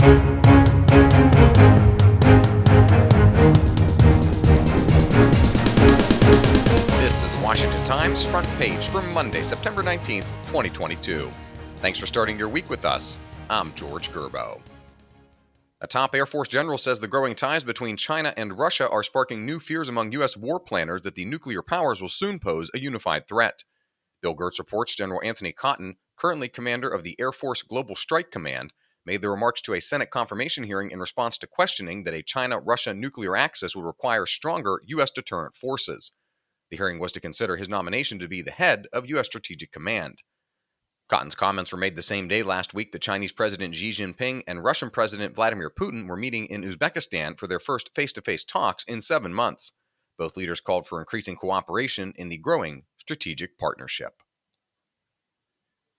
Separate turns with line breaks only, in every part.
This is the Washington Times front page for Monday, September 19th, 2022. Thanks for starting your week with us. I'm George Gerbo. A top Air Force general says the growing ties between China and Russia are sparking new fears among U.S. war planners that the nuclear powers will soon pose a unified threat. Bill Gertz reports General Anthony Cotton, currently commander of the Air Force Global Strike Command, made the remarks to a Senate confirmation hearing in response to questioning that a China-Russia nuclear axis would require stronger U.S. deterrent forces. The hearing was to consider his nomination to be the head of U.S. Strategic Command. Cotton's comments were made the same day last week that Chinese President Xi Jinping and Russian President Vladimir Putin were meeting in Uzbekistan for their first face-to-face talks in 7 months. Both leaders called for increasing cooperation in the growing strategic partnership.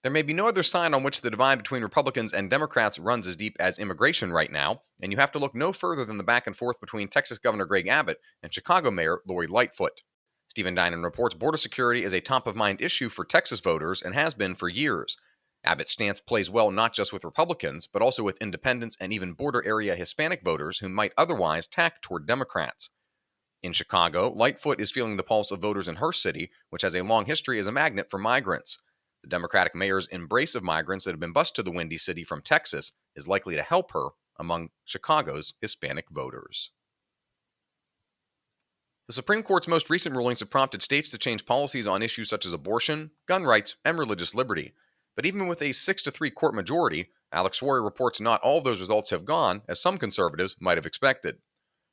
There may be no other sign on which the divide between Republicans and Democrats runs as deep as immigration right now, and you have to look no further than the back and forth between Texas Governor Greg Abbott and Chicago Mayor Lori Lightfoot. Stephen Dinan reports border security is a top-of-mind issue for Texas voters and has been for years. Abbott's stance plays well not just with Republicans, but also with independents and even border area Hispanic voters who might otherwise tack toward Democrats. In Chicago, Lightfoot is feeling the pulse of voters in her city, which has a long history as a magnet for migrants. The Democratic mayor's embrace of migrants that have been bused to the Windy City from Texas is likely to help her among Chicago's Hispanic voters. The Supreme Court's most recent rulings have prompted states to change policies on issues such as abortion, gun rights, and religious liberty. But even with a 6-3 court majority, Alex Warrior reports not all of those results have gone as some conservatives might have expected.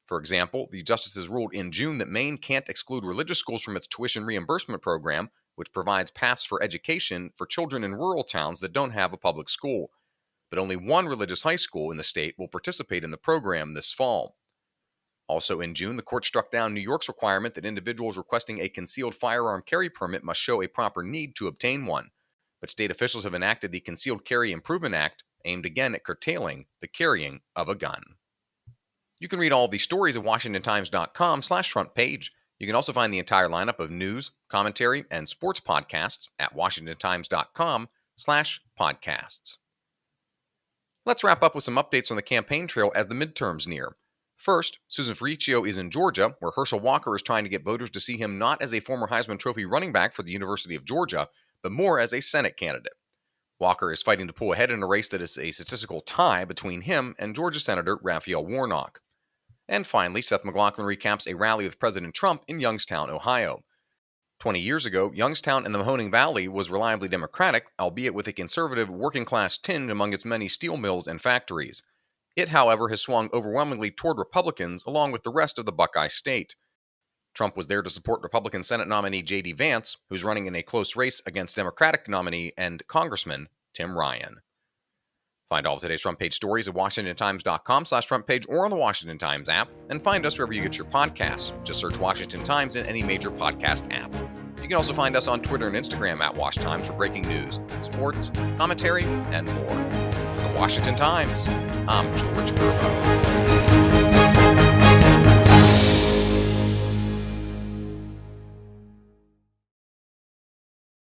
For example, the justices ruled in June that Maine can't exclude religious schools from its tuition reimbursement program, which provides paths for education for children in rural towns that don't have a public school. But only one religious high school in the state will participate in the program this fall. Also in June, the court struck down New York's requirement that individuals requesting a concealed firearm carry permit must show a proper need to obtain one. But state officials have enacted the Concealed Carry Improvement Act, aimed again at curtailing the carrying of a gun. You can read all of these stories at WashingtonTimes.com/front page. You can also find the entire lineup of news, commentary, and sports podcasts at WashingtonTimes.com/podcasts. Let's wrap up with some updates on the campaign trail as the midterms near. First, Susan Ferricchio is in Georgia, where Herschel Walker is trying to get voters to see him not as a former Heisman Trophy running back for the University of Georgia, but more as a Senate candidate. Walker is fighting to pull ahead in a race that is a statistical tie between him and Georgia Senator Raphael Warnock. And finally, Seth MacLachlan recaps a rally with President Trump in Youngstown, Ohio. 20 years ago, Youngstown in the Mahoning Valley was reliably Democratic, albeit with a conservative working-class tinge among its many steel mills and factories. It, however, has swung overwhelmingly toward Republicans along with the rest of the Buckeye State. Trump was there to support Republican Senate nominee J.D. Vance, who's running in a close race against Democratic nominee and Congressman Tim Ryan. Find all of today's front page stories at WashingtonTimes.com/front page or on the Washington Times app, and find us wherever you get your podcasts. Just search Washington Times in any major podcast app. You can also find us on Twitter and Instagram at Wash Times for breaking news, sports, commentary, and more. For the Washington Times, I'm George Gerbo.